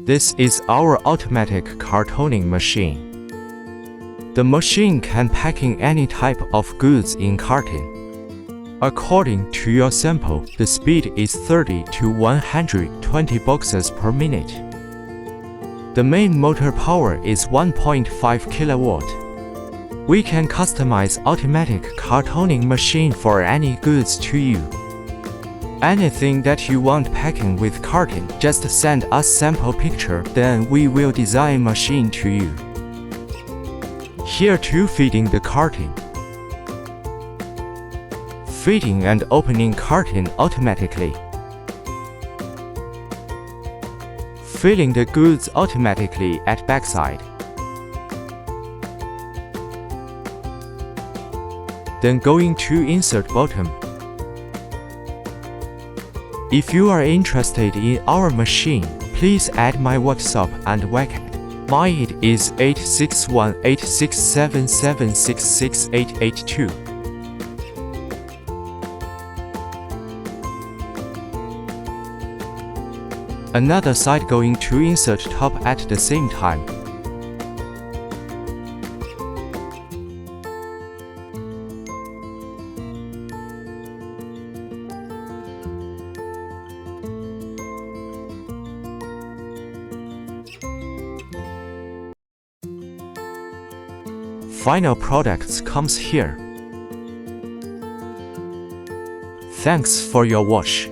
This is our automatic cartoning machine. The machine can packing any type of goods in carton. According to your sample, the speed is 30 to 120 boxes per minute. The main motor power is 1.5 kilowatt. We can customize automatic cartoning machine for any goods to you. Anything that you want packing with carton, just send us sample picture, then we will design machine to you. Here to feeding the carton. Feeding and opening carton automatically. Filling the goods automatically at backside. Then going to insert bottom. If you are interested in our machine, please add my WhatsApp and WhatsApp. My ID is 8618677668882. Another side going to insert top at the same time. Final products comes here. Thanks for your watch.